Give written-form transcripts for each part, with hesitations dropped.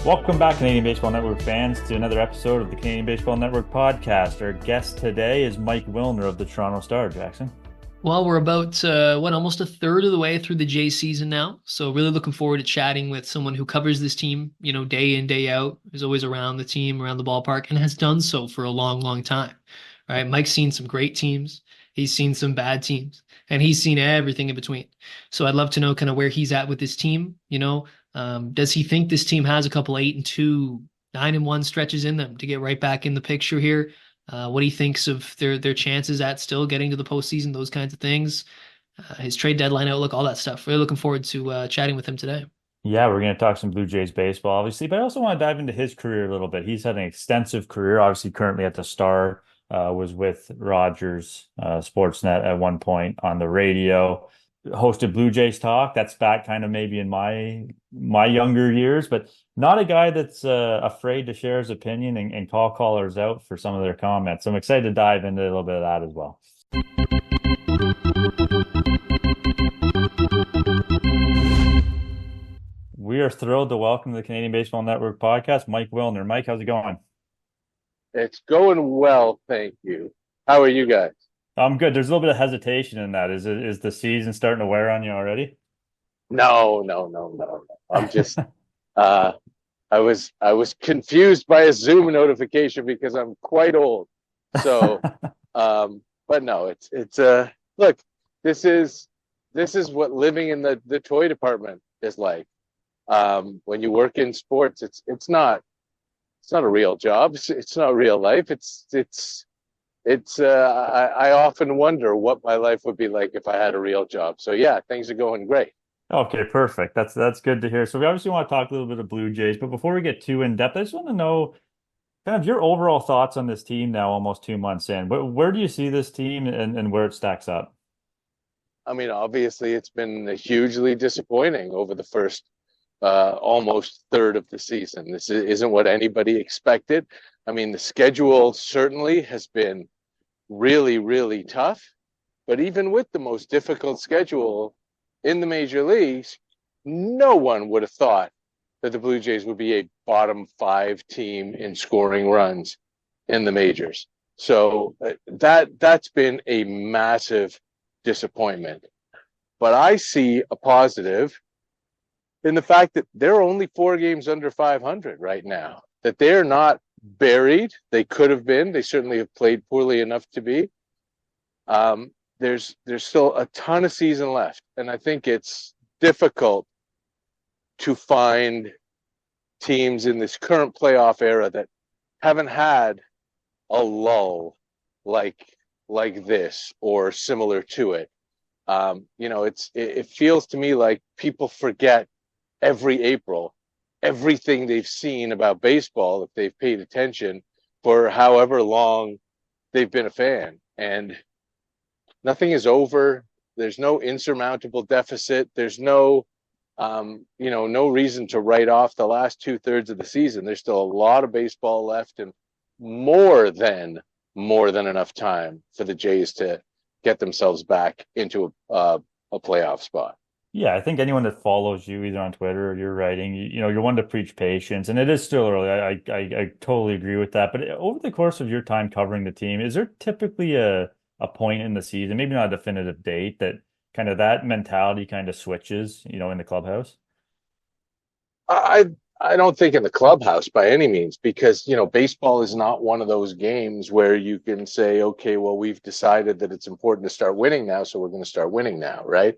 Welcome back, Canadian Baseball Network fans, to another episode of the Canadian Baseball Network podcast. Our guest today is Mike Wilner of the Toronto Star. Jackson. Well, we're about almost a third of the way through the Jays season now. So really looking forward to chatting with someone who covers this team, day in, day out, is always around the team, around the ballpark, and has done so for a long, long time. Right? Mike's seen some great teams. He's seen some bad teams, and he's seen everything in between. So I'd love to know kind of where he's at with this team. Does he think this team has a couple 8-2, 9-1 stretches in them to get right back in the picture here? What he thinks of their chances at still getting to the postseason, those kinds of things, his trade deadline outlook, all that stuff. Really looking forward to chatting with him today. Yeah, we're going to talk some Blue Jays baseball, obviously, but I also want to dive into his career a little bit. He's had an extensive career, obviously currently at the Star, was with Rogers, Sportsnet at one point on the radio, hosted Blue Jays Talk. That's back kind of maybe in my younger years, but not a guy that's afraid to share his opinion and call callers out for some of their comments. So I'm excited to dive into a little bit of that as well. We are thrilled to welcome to the Canadian Baseball Network podcast, Mike Wilner. Mike, how's it going? It's going well, thank you. How are you guys? I'm good. There's a little bit of hesitation in that. Is the season starting to wear on you already? No. I'm just I was confused by a Zoom notification because I'm quite old. So but no, it's look, this is what living in the toy department is like. When you work in sports, it's not a real job. It's not real life. I often wonder what my life would be like if I had a real job. So yeah, things are going great. Okay, perfect. That's good to hear. So we obviously want to talk a little bit of Blue Jays, but before we get too in depth, I just want to know kind of your overall thoughts on this team now, almost 2 months in. Where do you see this team and where it stacks up? I mean, obviously, it's been hugely disappointing over the first almost third of the season. This isn't what anybody expected. I mean, the schedule certainly has been really, really tough. But even with the most difficult schedule in the major leagues, no one would have thought that the Blue Jays would be a bottom 5 team in scoring runs in the majors. So that's been a massive disappointment. But I see a positive in the fact that they're only 4 games under 500 right now, that they're not buried. They could have been. They certainly have played poorly enough to be. There's still a ton of season left, and I think it's difficult to find teams in this current playoff era that haven't had a lull like this or similar to it. It feels to me like people forget every April everything they've seen about baseball if they've paid attention for however long they've been a fan. And nothing is over. There's no insurmountable deficit. There's no reason to write off the last 2/3 of the season. There's still a lot of baseball left and more than enough time for the Jays to get themselves back into a playoff spot. Yeah, I think anyone that follows you either on Twitter or your writing, you're one to preach patience, and it is still early. I totally agree with that. But over the course of your time covering the team, is there typically a point in the season, maybe not a definitive date, that kind of that mentality kind of switches, in the clubhouse? I don't think in the clubhouse by any means, because baseball is not one of those games where you can say, okay, well, we've decided that it's important to start winning now, so we're going to start winning now, right?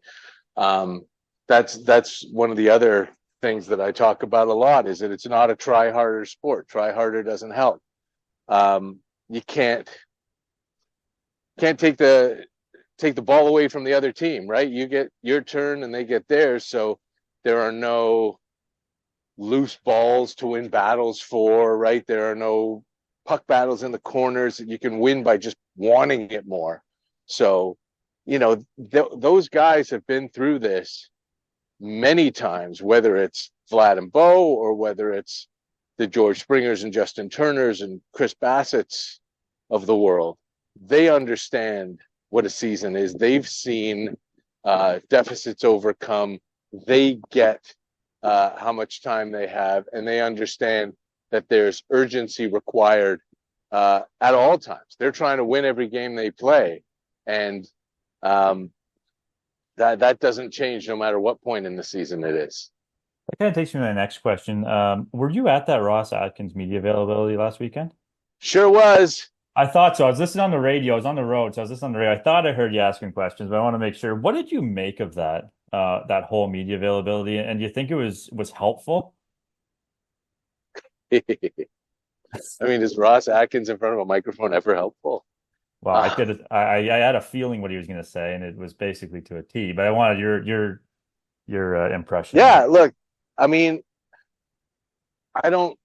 That's one of the other things that I talk about a lot, is that it's not a try harder sport. Try harder doesn't help. You can't take the ball away from the other team, right? You get your turn and they get theirs. So there are no loose balls to win battles for, right? There are no puck battles in the corners that you can win by just wanting it more. So, those guys have been through this many times, whether it's Vlad and Bo or whether it's the George Springers and Justin Turners and Chris Bassett's of the world. They understand what a season is. They've seen deficits overcome. They get how much time they have, and they understand that there's urgency required at all times. They're trying to win every game they play, and that doesn't change no matter what point in the season it is. That kind of takes me to my next question. Were you at that Ross Atkins media availability last weekend? Sure was. I thought so. I was listening on the radio. I was on the road, so I was listening on the radio. I thought I heard you asking questions, but I want to make sure. What did you make of that whole media availability? And do you think it was helpful? I mean, is Ross Atkins in front of a microphone ever helpful? Well, I had a feeling what he was going to say, and it was basically to a T. But I wanted your impression. Yeah, look, I mean, I don't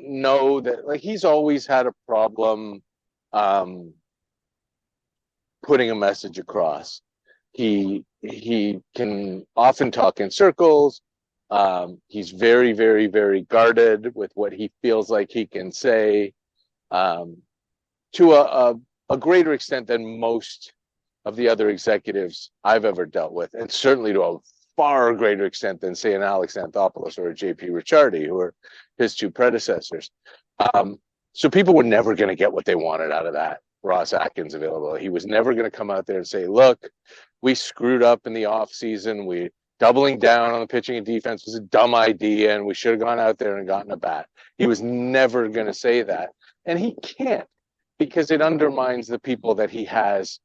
know that, like, he's always had a problem putting a message across. He can often talk in circles. He's very, very, very guarded with what he feels like he can say, to a greater extent than most of the other executives I've ever dealt with, and certainly to a far greater extent than, say, an Alex Anthopoulos or a JP Ricciardi, who are his two predecessors. So people were never going to get what they wanted out of that Ross Atkins availability. He was never going to come out there and say, look, we screwed up in the offseason. We doubling down on the pitching and defense was a dumb idea, and we should have gone out there and gotten a bat. He was never going to say that. And he can't, because it undermines the people that he has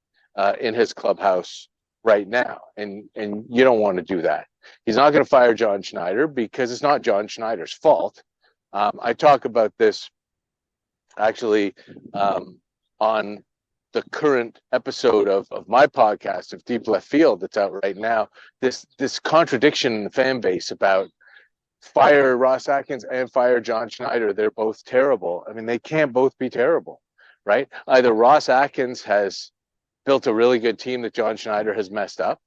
in his clubhouse right now. And you don't want to do that. He's not going to fire John Schneider because it's not John Schneider's fault. I talk about this actually on the current episode of my podcast of Deep Left Field that's out right now. This contradiction in the fan base about fire Ross Atkins and fire John Schneider. They're both terrible. I mean, they can't both be terrible, right? Either Ross Atkins has built a really good team that John Schneider has messed up,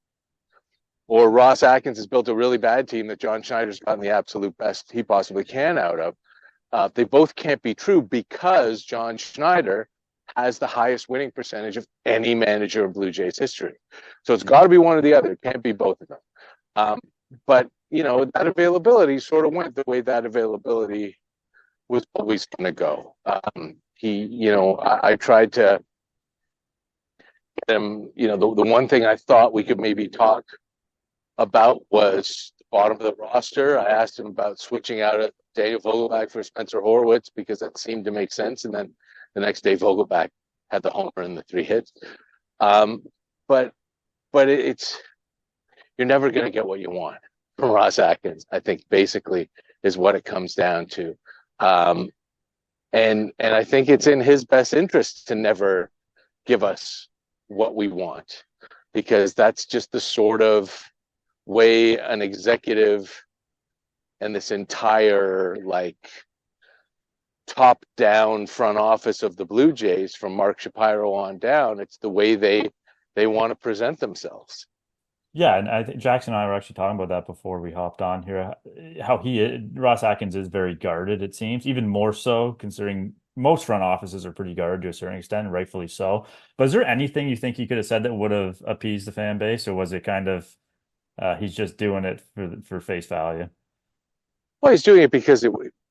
or Ross Atkins has built a really bad team that John Schneider's gotten the absolute best he possibly can out of. They both can't be true, because John Schneider has the highest winning percentage of any manager in Blue Jays history. So it's got to be one or the other. It can't be both of them. But, that availability sort of went the way that availability was always going to go. I tried to get him, the one thing I thought we could maybe talk about was the bottom of the roster. I asked him about switching out a Daniel Vogelback for Spencer Horwitz, because that seemed to make sense. And then the next day, Vogelback had the homer and the 3 hits. But it's, you're never going to get what you want from Ross Atkins, I think, basically is what it comes down to. And I think it's in his best interest to never give us what we want, because that's just the sort of way an executive and this entire top down front office of the Blue Jays, from Mark Shapiro on down, it's the way they want to present themselves. Yeah, and I think Jackson and I were actually talking about that before we hopped on here. How Ross Atkins is very guarded, it seems, even more so considering most front offices are pretty guarded to a certain extent, rightfully so. But is there anything you think he could have said that would have appeased the fan base, or was it kind of he's just doing it for face value? Well, he's doing it because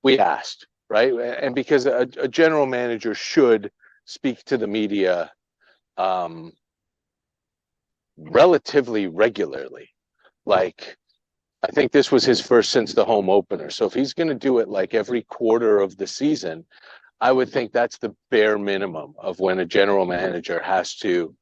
we asked, right? And because a general manager should speak to the media relatively regularly. I think this was his first since the home opener. So if he's going to do it every quarter of the season, I would think that's the bare minimum of when a general manager has to,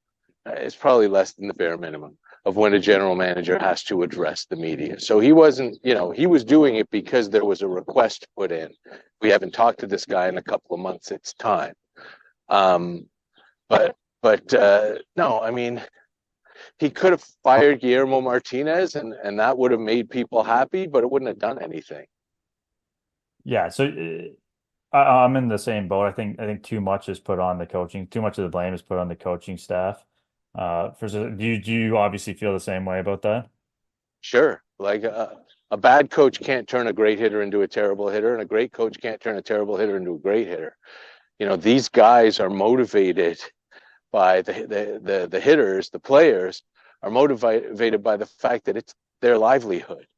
it's probably less than the bare minimum of when a general manager has to address the media. So he wasn't, he was doing it because there was a request put in. We haven't talked to this guy in a couple of months. It's time. But no, I mean, he could have fired Guillermo Martinez and that would have made people happy, but it wouldn't have done anything. Yeah. So I'm in the same boat. I think too much is put on the coaching. Too much of the blame is put on the coaching staff. Do you obviously feel the same way about that? Sure. A bad coach can't turn a great hitter into a terrible hitter, and a great coach can't turn a terrible hitter into a great hitter. These guys are motivated by the hitters. The players are motivated by the fact that it's their livelihood,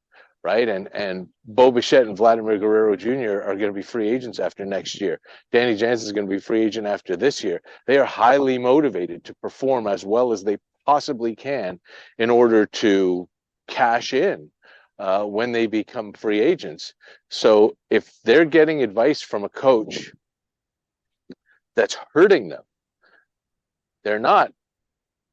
right? And Bo Bichette and Vladimir Guerrero Jr. are going to be free agents after next year. Danny Jansen is going to be free agent after this year. They are highly motivated to perform as well as they possibly can in order to cash in when they become free agents. So if they're getting advice from a coach that's hurting them, they're not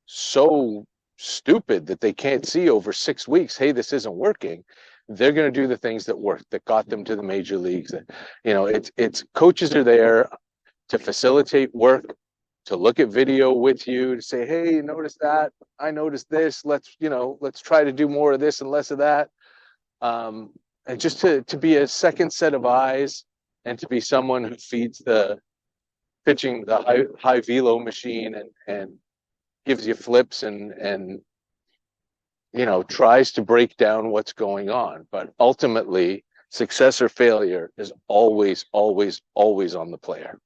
so stupid that they can't see over 6 weeks, hey, this isn't working. They're going to do the things that work, that got them to the major leagues. It's coaches are there to facilitate work, to look at video with you, to say, hey, notice that, I noticed this, let's try to do more of this and less of that. And just to be a second set of eyes, and to be someone who feeds the pitching, the high velo machine, and gives you flips and tries to break down what's going on. But ultimately, success or failure is always, always, always on the player.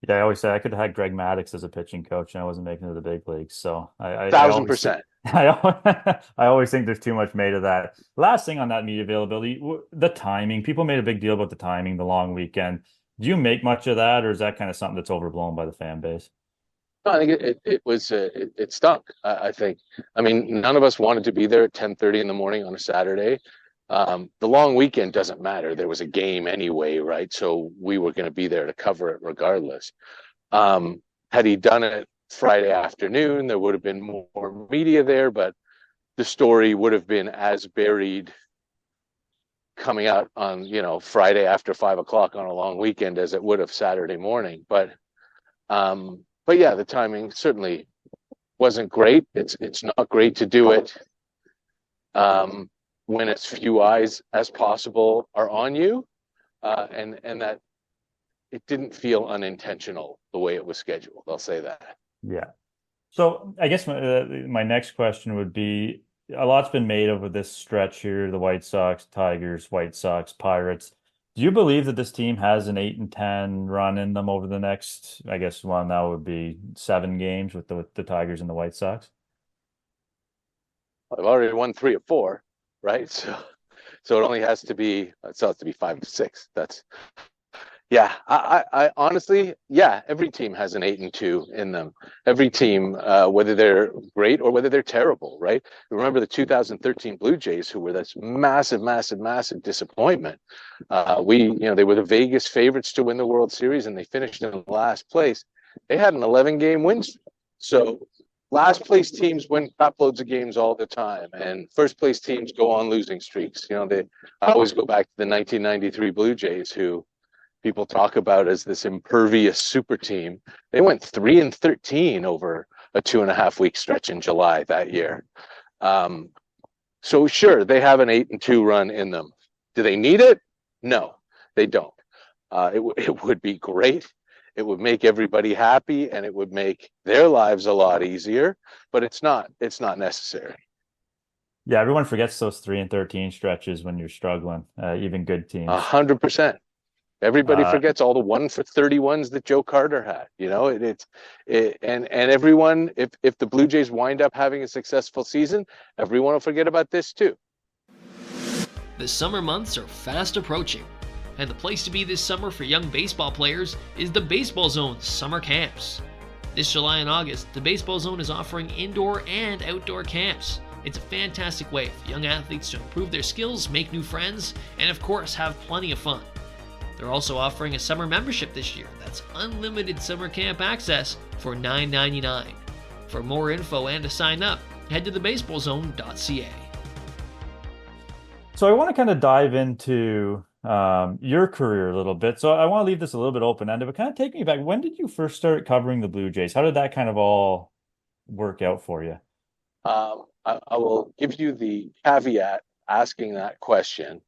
Yeah, I always say I could have had Greg Maddux as a pitching coach, and I wasn't making it to the big leagues. So I 1,000%. I always think there's too much made of that. Last thing on that media availability, the timing. People made a big deal about the timing, the long weekend. Do you make much of that, or is that kind of something that's overblown by the fan base? I think it stunk. I think. I mean, none of us wanted to be there at 10:30 in the morning on a Saturday. The long weekend doesn't matter. There was a game anyway, right? So we were going to be there to cover it regardless. Had he done it Friday afternoon, there would have been more media there, but the story would have been as buried coming out on Friday after 5 o'clock on a long weekend as it would have Saturday morning. But yeah, the timing certainly wasn't great. It's not great to do it when as few eyes as possible are on you, and that it didn't feel unintentional the way it was scheduled. I'll say that. Yeah. So I guess my next question would be, a lot's been made over this stretch here, the White Sox, Tigers, White Sox, Pirates. Do you believe that this team has an 8-10 run in them over the next, I guess, one that would be 7 games with the Tigers and the White Sox? I've already won 3 of 4, right? So it only has to be 5 to 6. That's yeah. I honestly, yeah, every team has an 8-2 in them. Every team, whether they're great or whether they're terrible, right? Remember the 2013 Blue Jays, who were this massive, massive, massive disappointment. They were the Vegas favorites to win the World Series, and they finished in last place. They had an 11-game win streak. So last place teams win crap loads of games all the time, and first place teams go on losing streaks. I always go back to the 1993 Blue Jays, who people talk about as this impervious super team. They went 3-13 over a 2.5-week stretch in July that year. So sure, they have an 8-2 run in them. Do they need it? No, they don't. It would be great. It would make everybody happy, and it would make their lives a lot easier, but it's not necessary. Yeah, everyone forgets those 3-13 stretches when you're struggling, even good teams. 100%. Everybody forgets all the 1-for-31s that Joe Carter had. And everyone, if the Blue Jays wind up having a successful season, everyone will forget about this too. The summer months are fast approaching, and the place to be this summer for young baseball players is the Baseball Zone's summer camps. This July and August, the Baseball Zone is offering indoor and outdoor camps. It's a fantastic way for young athletes to improve their skills, make new friends, and of course have plenty of fun. They're also offering a summer membership this year that's unlimited summer camp access for $9.99. For more info and to sign up, head to thebaseballzone.ca. So I want to kind of dive into your career a little bit. So I want to leave this a little bit open-ended, but kind of take me back. When did you first start covering the Blue Jays? How did that kind of all work out for you? I will give you the caveat asking that question.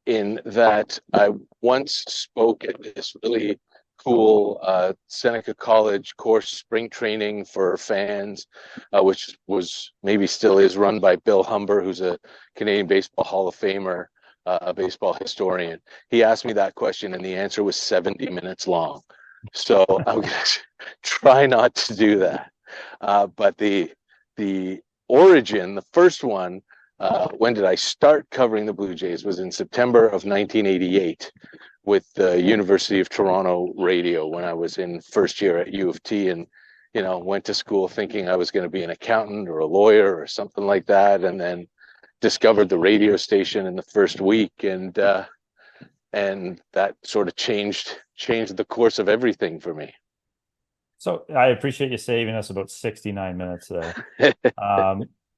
In that I once spoke at this really cool Seneca College course, spring training for fans, which was, maybe still is, run by Bill Humber, who's a Canadian Baseball Hall of Famer, a baseball historian. He asked me that question, and the answer was 70 minutes long. So I'm going to try not to do that. But the origin, the first one, when did I start covering the Blue Jays? Was in September of 1988 with the University of Toronto radio when I was in first year at U of T, and went to school thinking I was going to be an accountant or a lawyer or something like that, and then discovered the radio station in the first week, and that sort of changed the course of everything for me. So I appreciate you saving us about 69 minutes there.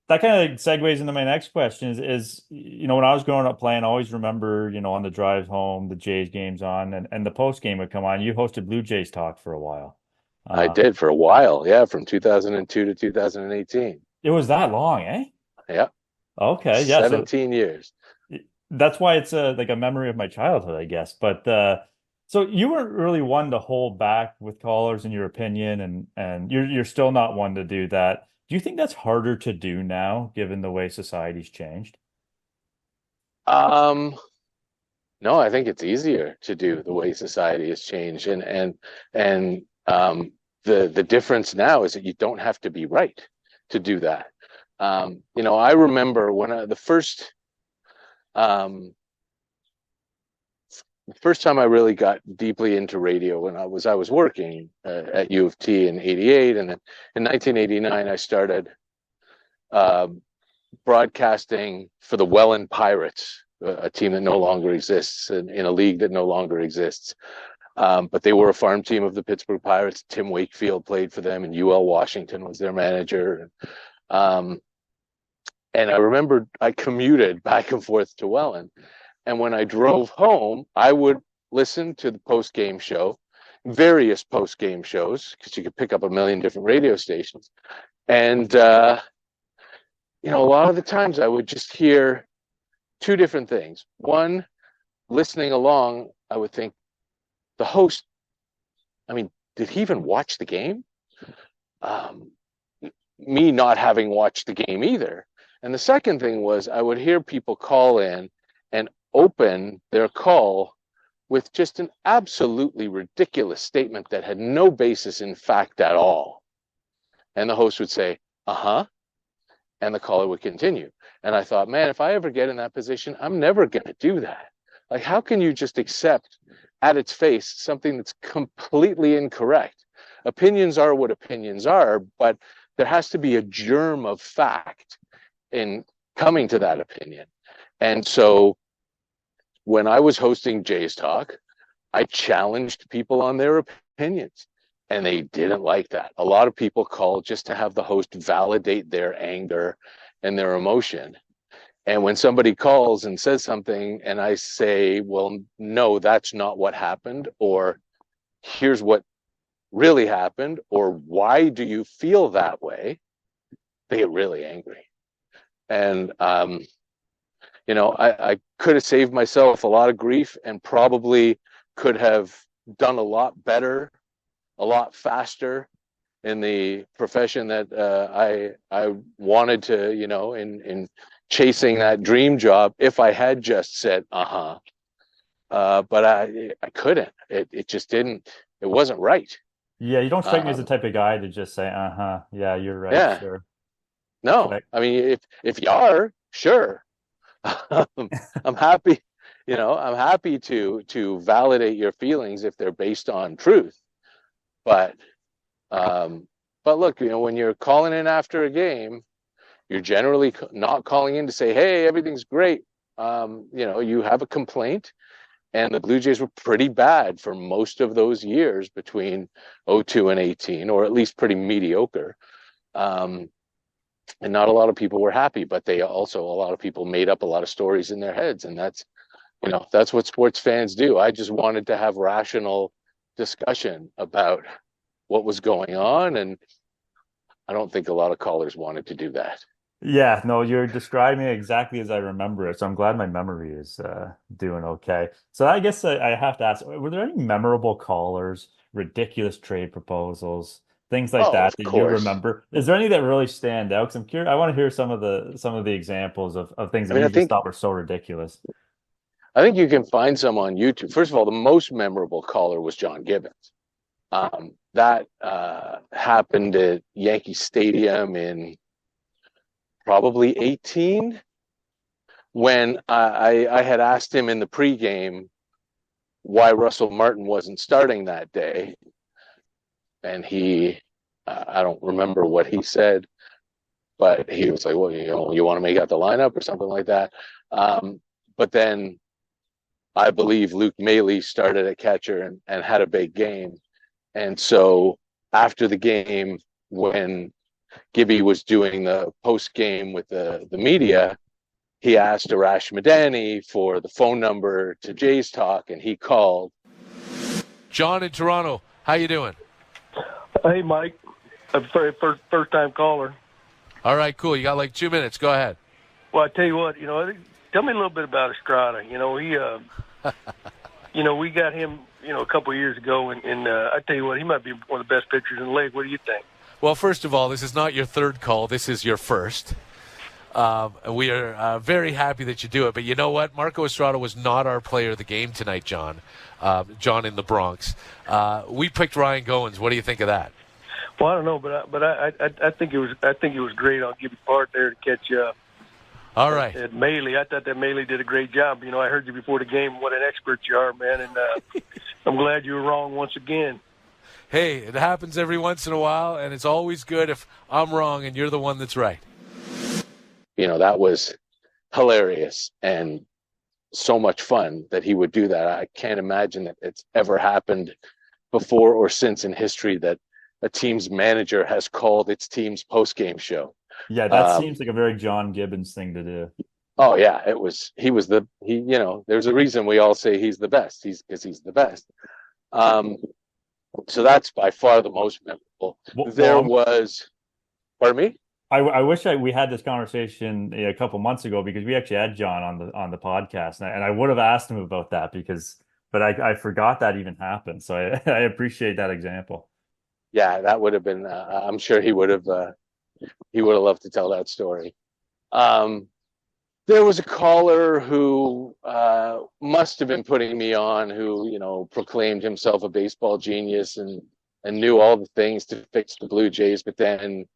That kind of segues into my next question is when I was growing up playing, I always remember, on the drive home, the Jays games on, and the post game would come on. You hosted Blue Jays Talk for a while. I did for a while, yeah, from 2002 to 2018. It was that long, eh? Yeah. Okay, yeah. 17 years. That's why it's like a memory of my childhood, I guess. But so you weren't really one to hold back with callers in your opinion, and you're still not one to do that. Do you think that's harder to do now, given the way society's changed? No, I think it's easier to do the way society has changed, and the difference now is that you don't have to be right to do that. I remember when the first time I really got deeply into radio when I was working at U of T in '88, and then in 1989 I started broadcasting for the Welland Pirates, a team that no longer exists in a league that no longer exists. But they were a farm team of the Pittsburgh Pirates. Tim Wakefield played for them, and UL Washington was their manager. And I remember I commuted back and forth to Welland. And when I drove home, I would listen to the post-game show, various post-game shows, because you could pick up a million different radio stations. And, a lot of the times I would just hear two different things. One, listening along, I would think, the host, did he even watch the game? Me not having watched the game either. And the second thing was I would hear people call in and open their call with just an absolutely ridiculous statement that had no basis in fact at all. And the host would say, uh-huh, and the caller would continue. And I thought, man, if I ever get in that position, I'm never going to do that. Like, how can you just accept at its face something that's completely incorrect? Opinions are what opinions are, but there has to be a germ of fact in coming to that opinion. And so when I was hosting Jays Talk, I challenged people on their opinions, and they didn't like that. A lot of people called just to have the host validate their anger and their emotion. And when somebody calls and says something and I say, well, no, that's not what happened, or here's what really happened, or why do you feel that way, they get really angry. And, I could have saved myself a lot of grief and probably could have done a lot better, a lot faster in the profession that I wanted to, in chasing that dream job, if I had just said, uh-huh. But I couldn't. It just didn't. It wasn't right. Yeah, you don't strike me as the type of guy to just say, uh-huh, yeah, you're right, yeah. Sure. No, if you are, sure. I'm happy, I'm happy to validate your feelings if they're based on truth. But look, when you're calling in after a game, you're generally not calling in to say, hey, everything's great. You have a complaint, and the Blue Jays were pretty bad for most of those years between 2002 and 2018, or at least pretty mediocre. And not a lot of people were happy, but a lot of people made up a lot of stories in their heads. And that's what sports fans do. I just wanted to have rational discussion about what was going on. And I don't think a lot of callers wanted to do that. Yeah, no, you're describing it exactly as I remember it. So I'm glad my memory is doing okay. So I guess I have to ask, were there any memorable callers, ridiculous trade proposals, things like that you remember? Is there any that really stand out? Because I'm curious, I want to hear some of the examples of things that you just thought were so ridiculous. I think you can find some on YouTube. First of all, the most memorable caller was John Gibbons. That happened at Yankee Stadium in probably 18, when I had asked him in the pregame why Russell Martin wasn't starting that day, and he, I don't remember what he said, but he was like, well, you want to make out the lineup or something like that. But then I believe Luke Maley started at catcher and had a big game. And so after the game, when Gibby was doing the post game with the media, he asked Arash Madani for the phone number to Jays Talk, and he called. John in Toronto, how you doing? Hey, Mike. First time caller. All right, cool. You got like 2 minutes. Go ahead. Well, I tell you what, tell me a little bit about Estrada. He, we got him, a couple of years ago, and I tell you what, he might be one of the best pitchers in the league. What do you think? Well, first of all, this is not your third call. This is your first. We are very happy that you do it. But you know what? Marco Estrada was not our player of the game tonight, John. John in the Bronx. We picked Ryan Goins. What do you think of that? Well, I don't know, but I think it was great on Gibby Part there to catch all right. At Maley. I thought that Maley did a great job. I heard you before the game. What an expert you are, man, and I'm glad you were wrong once again. Hey, it happens every once in a while, and it's always good if I'm wrong and you're the one that's right. That was hilarious and so much fun that he would do that. I can't imagine that it's ever happened before or since in history that a team's manager has called its team's post-game show. Yeah, that seems like a very John Gibbons thing to do. Oh yeah, there's a reason we all say he's the best. Because he's the best. So that's by far the most memorable. Pardon me? I wish we had this conversation a couple months ago, because we actually had John on the podcast, and I would have asked him about that but I forgot that even happened. So I appreciate that example. Yeah, that would have been. I'm sure he would have loved to tell that story. There was a caller who must have been putting me on, who proclaimed himself a baseball genius and knew all the things to fix the Blue Jays, but then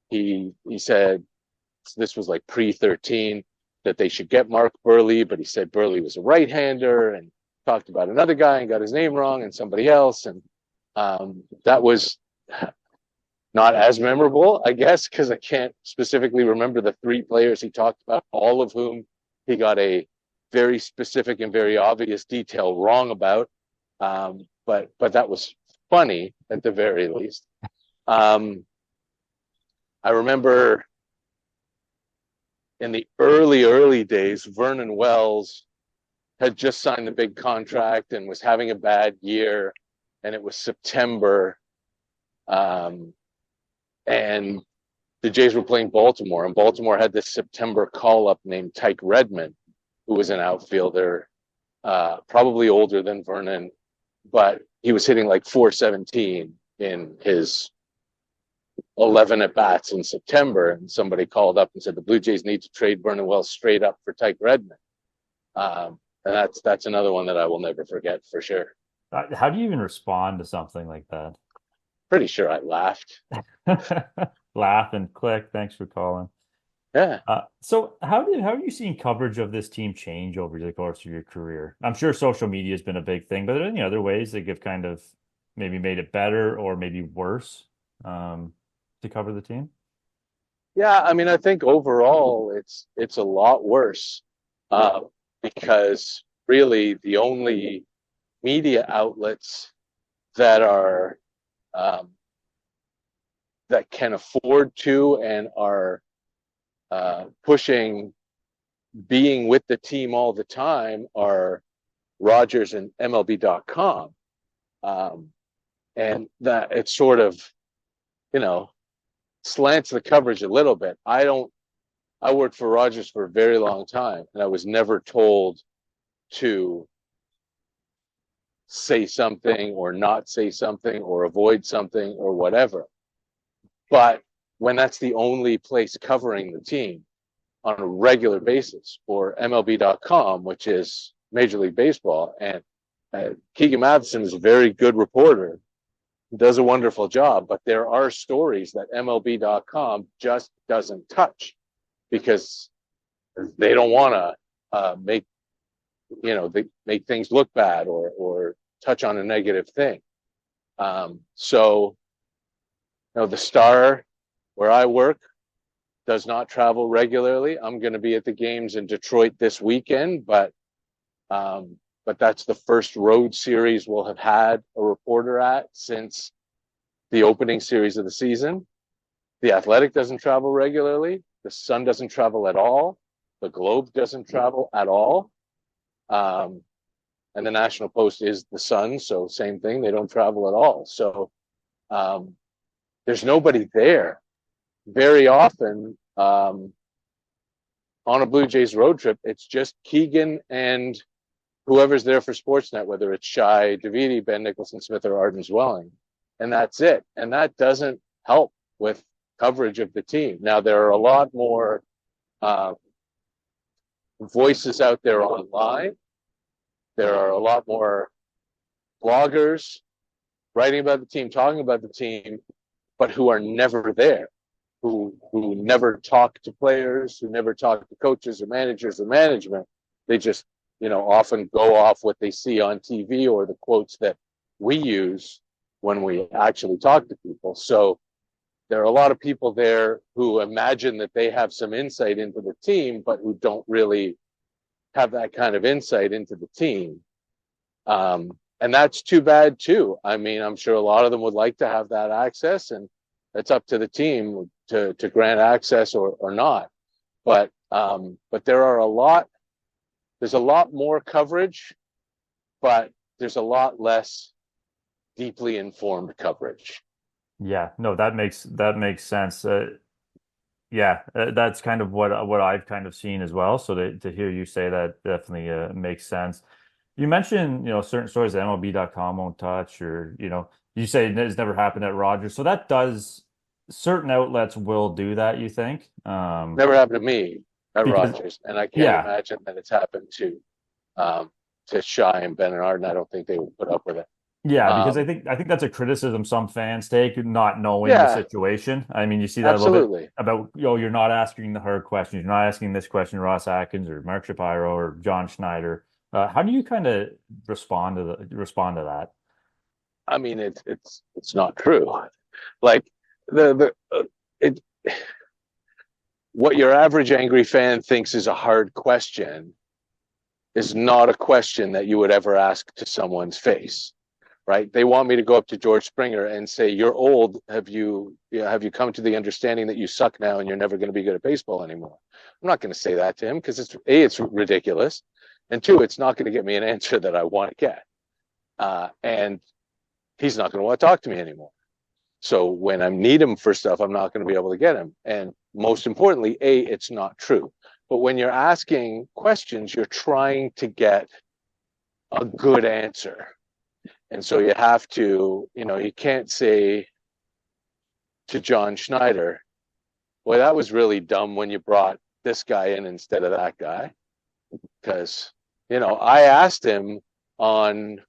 he said, this was like pre-13, that they should get Mark Burley, but he said Burley was a right-hander, and talked about another guy and got his name wrong and somebody else, and that was not as memorable, I guess, because I can't specifically remember the three players he talked about, all of whom he got a very specific and very obvious detail wrong about. But that was funny at the very least. I remember in the early days, Vernon Wells had just signed the big contract and was having a bad year, and it was September. And the Jays were playing Baltimore, and Baltimore had this September call-up named Tyke Redmond, who was an outfielder, probably older than Vernon, but he was hitting like .417 in his 11 at-bats in September, and somebody called up and said the Blue Jays need to trade Vernon Wells straight up for Tyke Redmond. And that's another one that I will never forget for sure. How do you even respond to something like that? Pretty sure I laughed. Laugh and click. Thanks for calling. Yeah. So how are you seeing coverage of this team change over the course of your career? I'm sure social media has been a big thing, but are there any other ways that have kind of maybe made it better or maybe worse to cover the team? Yeah, I mean, I think overall it's a lot worse because really the only media outlets that are that can afford to and are pushing being with the team all the time are Rogers and MLB.com. And that it sort of, slants the coverage a little bit. I worked for Rogers for a very long time, and I was never told to say something or not say something or avoid something or whatever. But when that's the only place covering the team on a regular basis, or MLB.com, which is Major League Baseball, and Keegan Matheson is a very good reporter, does a wonderful job, but there are stories that MLB.com just doesn't touch because they don't want to make make things look bad or touch on a negative thing. So the Star, where I work, does not travel regularly. I'm going to be at the games in Detroit this weekend, but that's the first road series we'll have had a reporter at since the opening series of the season. The Athletic doesn't travel regularly. The Sun doesn't travel at all. The Globe doesn't travel at all. And the National Post is the Sun, so same thing. They don't travel at all. So there's nobody there. Very often on a Blue Jays road trip, it's just Keegan and whoever's there for Sportsnet, whether it's Shai Davidi, Ben Nicholson Smith, or Arden Zwelling. And that's it. And that doesn't help with coverage of the team. Now, there are a lot more voices out there online. There are a lot more bloggers writing about the team, talking about the team, but who are never there, who never talk to players, who never talk to coaches or managers or management. They just, often go off what they see on TV or the quotes that we use when we actually talk to people. So there are a lot of people there who imagine that they have some insight into the team, but who don't really have that kind of insight into the team. And that's too bad too. I mean, I'm sure a lot of them would like to have that access, and it's up to the team to grant access or not. But there's a lot more coverage, but there's a lot less deeply informed coverage. Yeah, no, that makes sense. That's kind of what I've kind of seen as well. So to hear you say that definitely makes sense. You mentioned, certain stories that MLB.com won't touch, or, you say it's never happened at Rogers. So that does, certain outlets will do that, you think? Never happened to me at Rogers, and I can't imagine that it's happened to Shai and Ben and Arden. I don't think they would put up with it. Yeah, because I think that's a criticism some fans take, not knowing the situation. I mean, you see that a little bit about, you're not asking the hard questions. You're not asking this question to Ross Atkins or Mark Shapiro or John Schneider. How do you kind of respond to that? I mean, it's not true. Like what your average angry fan thinks is a hard question is not a question that you would ever ask to someone's face. Right? They want me to go up to George Springer and say, "You're old. Have you come to the understanding that you suck now and you're never going to be good at baseball anymore?" I'm not going to say that to him because it's ridiculous, and two, it's not going to get me an answer that I want to get, and he's not going to want to talk to me anymore. So when I need him for stuff, I'm not going to be able to get him. And most importantly, it's not true. But when you're asking questions, you're trying to get a good answer. And so you have to, you can't say to John Schneider, "Boy, that was really dumb when you brought this guy in instead of that guy." Because, I asked him on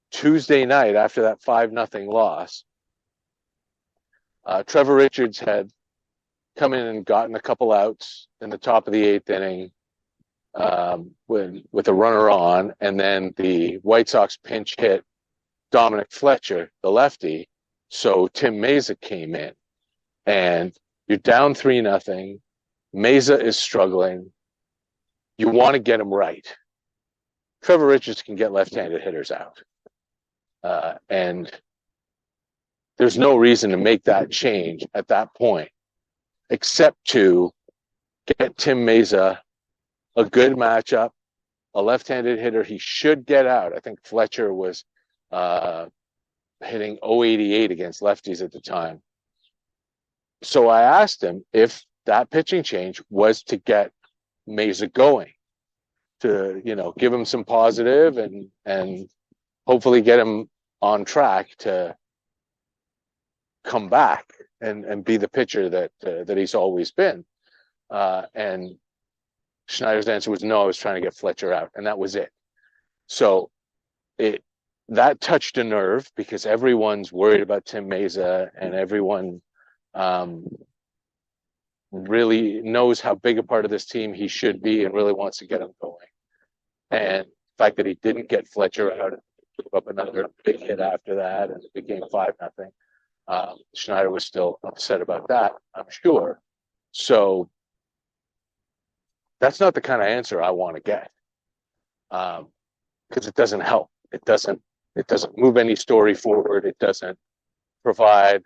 Tuesday night after that 5-0 loss. Trevor Richards had come in and gotten a couple outs in the top of the 8th inning. With a runner on, and then the White Sox pinch hit Dominic Fletcher, the lefty. So Tim Meza came in, and you're down 3-0. Meza is struggling. You want to get him right. Trevor Richards can get left-handed hitters out, and there's no reason to make that change at that point, except to get Tim Meza a good matchup, a left-handed hitter he should get out. I think Fletcher was hitting .088 against lefties at the time. So I asked him if that pitching change was to get Meza going, to give him some positive and hopefully get him on track to come back and be the pitcher that he's always been. And Schneider's answer was no, I was trying to get Fletcher out, and that was it. So that touched a nerve because everyone's worried about Tim Meza, and everyone really knows how big a part of this team he should be and really wants to get him going. And the fact that he didn't get Fletcher out and gave up another big hit after that, and it became 5-0. Schneider was still upset about that, I'm sure. So that's not the kind of answer I want to get, because it doesn't help. It doesn't move any story forward. It doesn't provide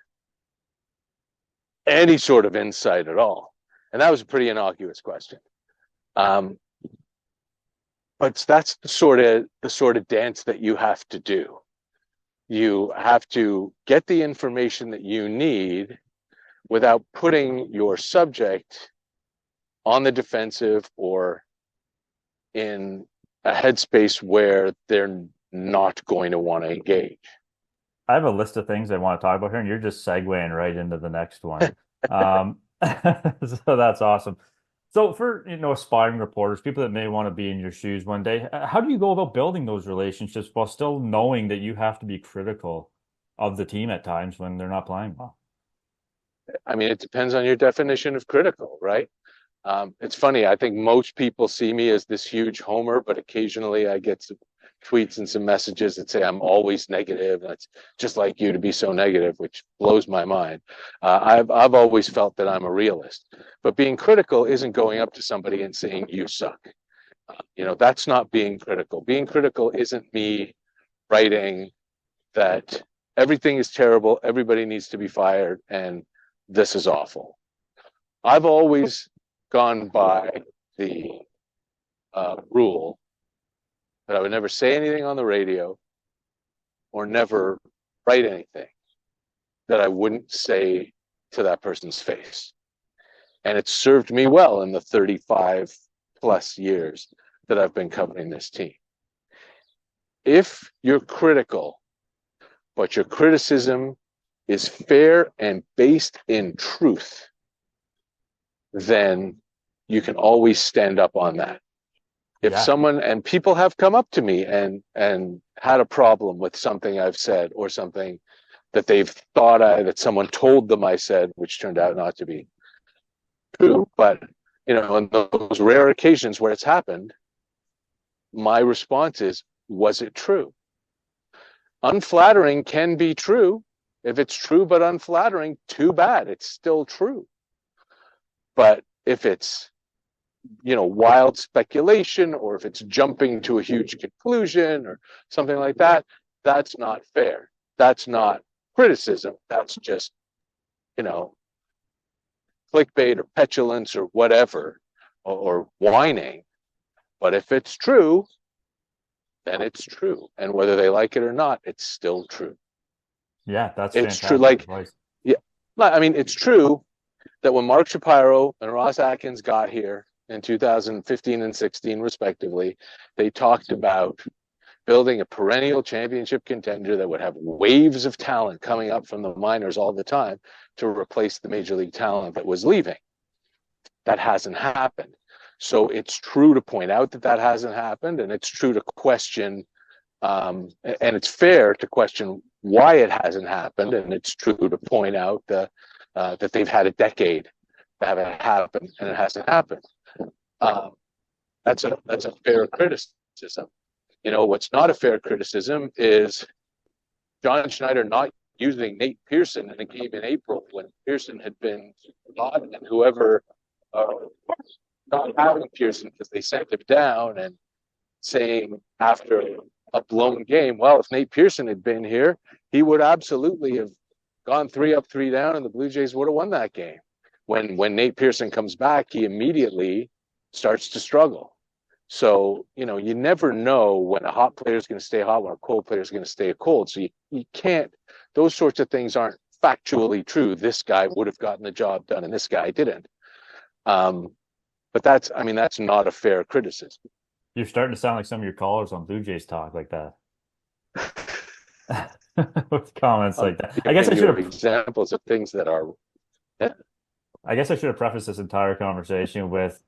any sort of insight at all. And that was a pretty innocuous question. But that's the sort of dance that you have to do. You have to get the information that you need without putting your subject on the defensive or in a headspace where they're not going to want to engage. I have a list of things I want to talk about here, and you're just segueing right into the next one. So that's awesome. So for, aspiring reporters, people that may want to be in your shoes one day, how do you go about building those relationships while still knowing that you have to be critical of the team at times when they're not playing well? I mean, it depends on your definition of critical, right? It's funny. I think most people see me as this huge homer, but occasionally I get some tweets and some messages that say I'm always negative. That's just like you to be so negative, which blows my mind. I've always felt that I'm a realist, but being critical isn't going up to somebody and saying you suck. That's not being critical. Being critical isn't me writing that everything is terrible, everybody needs to be fired, and this is awful. I've always gone by the rule that I would never say anything on the radio or never write anything that I wouldn't say to that person's face. And it's served me well in the 35 plus years that I've been covering this team. If you're critical, but your criticism is fair and based in truth, then you can always stand up on that. If someone, and people have come up to me and had a problem with something I've said or something that they've thought that someone told them I said, which turned out not to be true, but on those rare occasions where it's happened, my response is, was it true? Unflattering can be true. If it's true but unflattering, too bad. It's still true. But if it's wild speculation, or if it's jumping to a huge conclusion or something like that, that's not fair. That's not criticism. That's just, clickbait or petulance or whatever, or whining. But if it's true, then it's true. And whether they like it or not, it's still true. Yeah, that's it's fantastic true. Like, advice. Yeah, I mean, it's true that when Mark Shapiro and Ross Atkins got here in 2015 and 16, respectively, they talked about building a perennial championship contender that would have waves of talent coming up from the minors all the time to replace the major league talent that was leaving. That hasn't happened. So it's true to point out that hasn't happened, and it's true to question, and it's fair to question why it hasn't happened, and it's true to point out that they've had a decade to have it happen, and it hasn't happened. That's a fair criticism. What's not a fair criticism is John Schneider not using Nate Pearson in a game in April when Pearson had been hot, and whoever not having Pearson because they sent him down, and saying after a blown game, well, if Nate Pearson had been here, he would absolutely have gone 3 up, 3 down, and the Blue Jays would have won that game. When Nate Pearson comes back, he immediately starts to struggle. So, you never know when a hot player is going to stay hot, when a cold player is going to stay cold. So you can't, those sorts of things aren't factually true. This guy would have gotten the job done and this guy didn't. But that's not a fair criticism. You're starting to sound like some of your callers on Blue Jays talk like that. With comments like that. I guess I should have examples of things that are. Yeah. I guess I should have prefaced this entire conversation with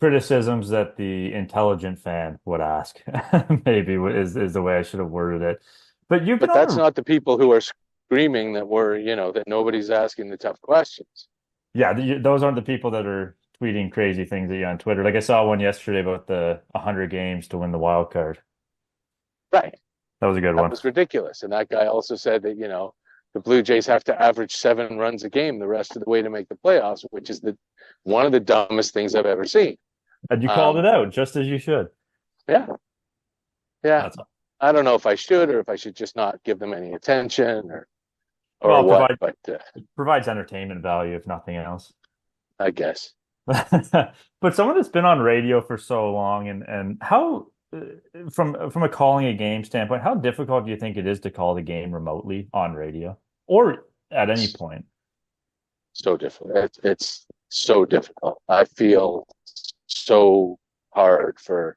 criticisms that the intelligent fan would ask. Maybe is the way I should have worded it. But that's not the people who are screaming that that nobody's asking the tough questions. Yeah, those aren't the people that are tweeting crazy things at you on Twitter. Like I saw one yesterday about the 100 games to win the wild card. Right. That was a good That one. was ridiculous. And that guy also said that, the Blue Jays have to average 7 runs a game the rest of the way to make the playoffs, which is one of the dumbest things I've ever seen. And you called it out just as you should. Yeah. Yeah. That's I don't know if I should or if I should just not give them any attention or well, what, but provides entertainment value if nothing else. I guess. But someone that's been on radio for so long and how from a calling a game standpoint, how difficult do you think it is to call the game remotely on radio or at any point? So difficult. It's so difficult. I feel so hard for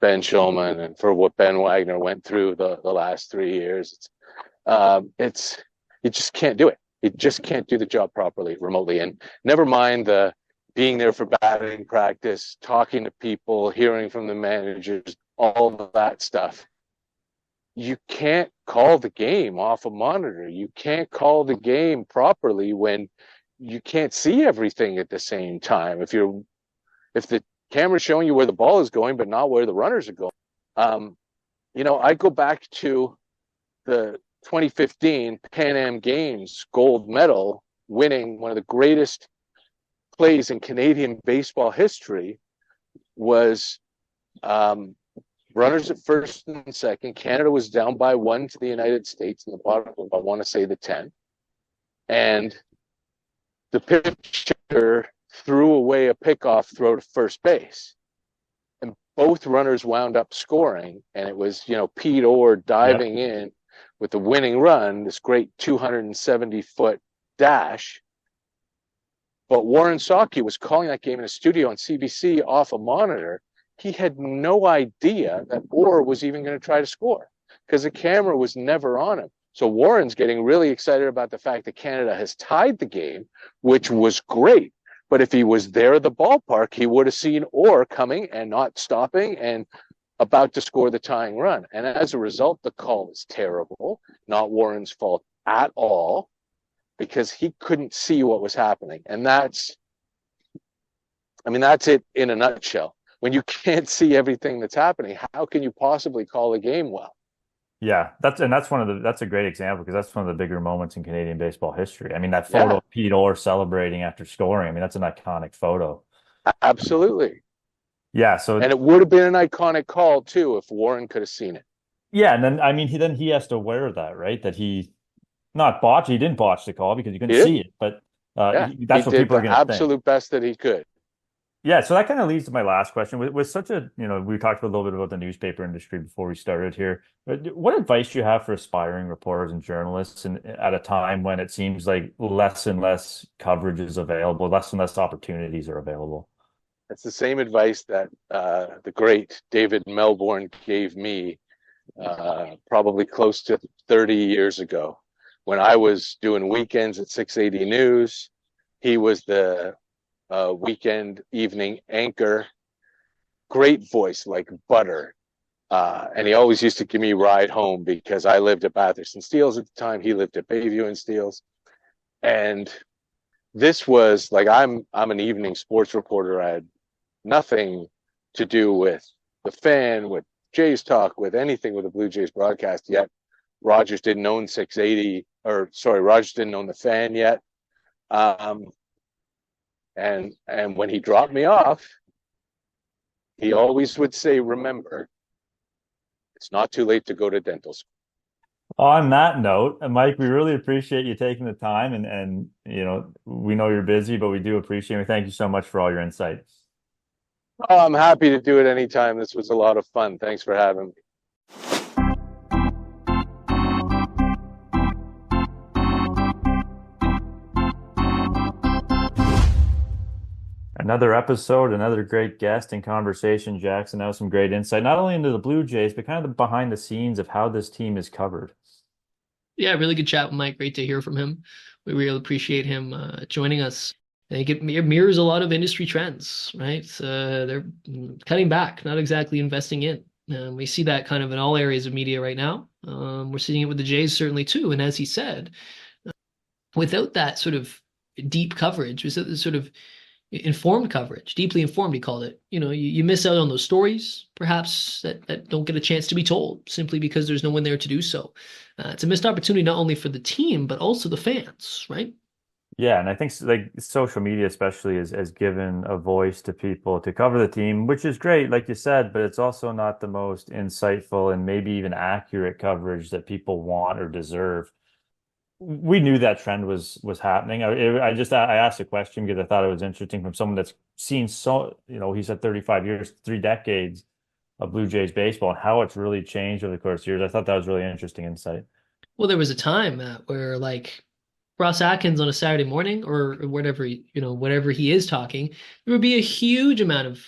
Ben Shulman and for what Ben Wagner went through the last 3 years. You just can't do it. You just can't do the job properly remotely. And never mind the being there for batting practice, talking to people, hearing from the managers, all of that stuff. You can't call the game off a monitor. You can't call the game properly when you can't see everything at the same time. If the camera's showing you where the ball is going, but not where the runners are going. I go back to the 2015 Pan Am Games gold medal, winning one of the greatest plays in Canadian baseball history was runners at first and second. Canada was down by 1 to the United States in the bottom of, I want to say, the 10th. And the pitcher threw away a pickoff throw to first base. And both runners wound up scoring. And it was, Pete Orr diving in with the winning run, this great 270-foot dash. But Warren Saaki was calling that game in a studio on CBC off a monitor. He had no idea that Orr was even going to try to score because the camera was never on him. So Warren's getting really excited about the fact that Canada has tied the game, which was great. But if he was there at the ballpark, he would have seen Orr coming and not stopping and about to score the tying run. And as a result, the call is terrible, not Warren's fault at all, because he couldn't see what was happening. And that's it in a nutshell. When you can't see everything that's happening, how can you possibly call a game well? Yeah, that's a great example because that's one of the bigger moments in Canadian baseball history. I mean, that photo of Pete Orr celebrating after scoring, I mean, that's an iconic photo. Absolutely. Yeah, and it would have been an iconic call too if Warren could have seen it. Yeah, and then I mean he has to wear that, right? That he didn't botch the call because you couldn't see it, but that's what people are going to think. Absolute best that he could. Yeah, so that kind of leads to my last question. With such a, we talked a little bit about the newspaper industry before we started here. What advice do you have for aspiring reporters and journalists at a time when it seems like less and less coverage is available, less and less opportunities are available? It's the same advice that the great David Melbourne gave me probably close to 30 years ago when I was doing weekends at 680 News. He was the weekend evening anchor, great voice like butter, and he always used to give me a ride home because I lived at Bathurst and Steeles at the time. He lived at Bayview and Steeles, and this was like I'm an evening sports reporter. I had nothing to do with the Fan, with Jays Talk, with anything with the Blue Jays broadcast yet. Rogers didn't own 680, Rogers didn't own the Fan yet. And when he dropped me off, he always would say, remember, it's not too late to go to dental school. On that note, Mike, we really appreciate you taking the time and we know you're busy, but we do appreciate it. Thank you so much for all your insights. Oh, I'm happy to do it anytime. This was a lot of fun. Thanks for having me. Another episode, another great guest and conversation, Jackson. That was some great insight, not only into the Blue Jays, but kind of the behind the scenes of how this team is covered. Yeah, really good chat with Mike. Great to hear from him. We really appreciate him joining us. I think it mirrors a lot of industry trends, right? They're cutting back, not exactly investing in. We see that kind of in all areas of media right now. We're seeing it with the Jays certainly too. And as he said, without that sort of deep coverage, was sort of informed coverage, deeply informed, he called it. You miss out on those stories, perhaps, that don't get a chance to be told simply because there's no one there to do so. It's a missed opportunity not only for the team, but also the fans, right? Yeah, and I think like social media especially has given a voice to people to cover the team, which is great, like you said, but it's also not the most insightful and maybe even accurate coverage that people want or deserve. We knew that trend was happening. I asked a question because I thought it was interesting from someone that's seen he said 35 years, 3 decades of Blue Jays baseball and how it's really changed over the course of years. I thought that was really interesting insight. Well, there was a time, Matt, where like Ross Atkins on a Saturday morning or whatever, whatever he is talking, there would be a huge amount of,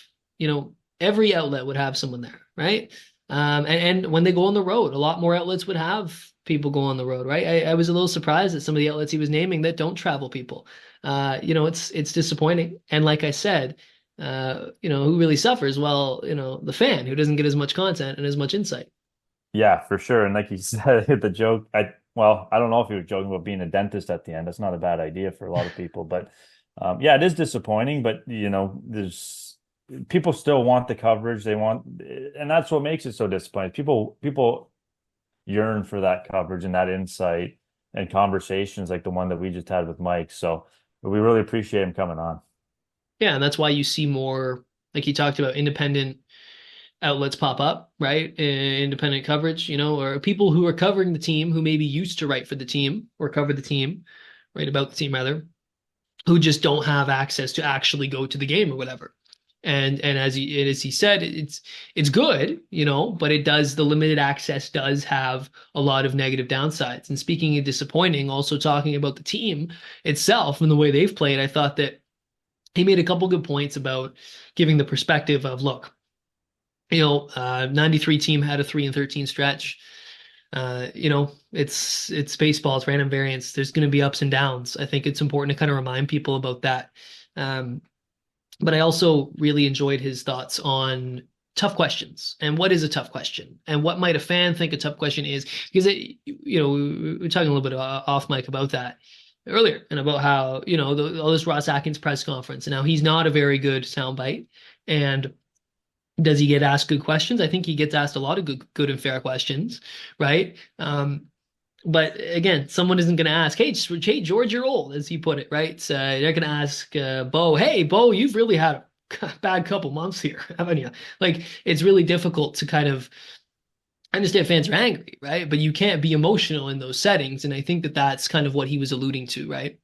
every outlet would have someone there, right? And when they go on the road, a lot more outlets would have people go on the road, right? I was a little surprised at some of the outlets he was naming that don't travel people. It's disappointing. And like I said, who really suffers? Well, the fan who doesn't get as much content and as much insight. Yeah, for sure. And like you said, the joke, I don't know if he was joking about being a dentist at the end. That's not a bad idea for a lot of people, but yeah, it is disappointing, but there's people still want the coverage and that's what makes it so disappointing. People yearn for that coverage and that insight and conversations like the one that we just had with Mike. So we really appreciate him coming on. Yeah, and that's why you see more, like he talked about, independent outlets pop up, right? Independent coverage, or people who are covering the team who maybe used to write for the team or cover the team, write about the team rather, who just don't have access to actually go to the game or whatever. And as he said, it's good, but the limited access does have a lot of negative downsides. And speaking of disappointing, also talking about the team itself and the way they've played, I thought that he made a couple good points about giving the perspective of, look, 93 team had a 3-13 stretch. It's baseball, it's random variance. There's going to be ups and downs. I think it's important to kind of remind people about that. But I also really enjoyed his thoughts on tough questions and what is a tough question and what might a fan think a tough question is, because we were talking a little bit off mic about that earlier and about how, all this Ross Atkins press conference and how he's not a very good soundbite. And does he get asked good questions? I think he gets asked a lot of good and fair questions, right? But again, someone isn't going to ask, hey, George, you're old, as he put it, right? So they're going to ask Bo, hey, Bo, you've really had a bad couple months here, haven't you? Like, it's really difficult to kind of, I understand fans are angry, right? But you can't be emotional in those settings. And I think that's kind of what he was alluding to, right?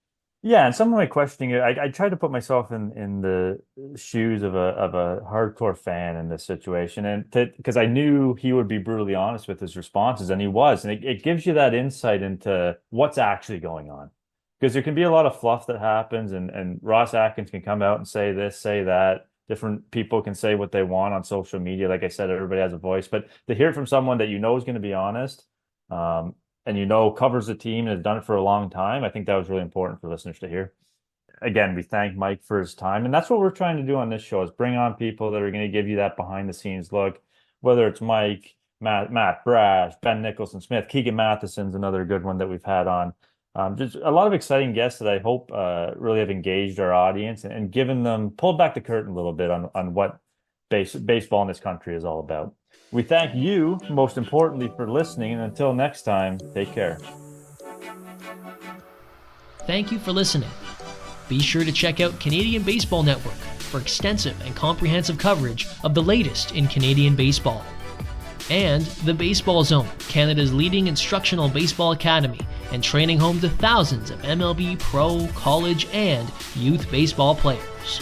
Yeah, and someone like questioning it, I tried to put myself in the shoes of a hardcore fan in this situation, and because I knew he would be brutally honest with his responses, and he was, and it gives you that insight into what's actually going on, because there can be a lot of fluff that happens, and Ross Atkins can come out and say this, say that. Different people can say what they want on social media. Like I said, everybody has a voice, but to hear it from someone that is going to be honest, and covers the team and has done it for a long time, I think that was really important for listeners to hear. Again, we thank Mike for his time, and that's what we're trying to do on this show, is bring on people that are going to give you that behind-the-scenes look, whether it's Mike, Matt Brash, Ben Nicholson-Smith, Keegan Matheson's another good one that we've had on. Just a lot of exciting guests that I hope really have engaged our audience and given them, pulled back the curtain a little bit on what baseball in this country is all about. We thank you, most importantly, for listening, and until next time, take care. Thank you for listening. Be sure to check out Canadian Baseball Network for extensive and comprehensive coverage of the latest in Canadian baseball. And the Baseball Zone, Canada's leading instructional baseball academy and training home to thousands of MLB pro, college, and youth baseball players.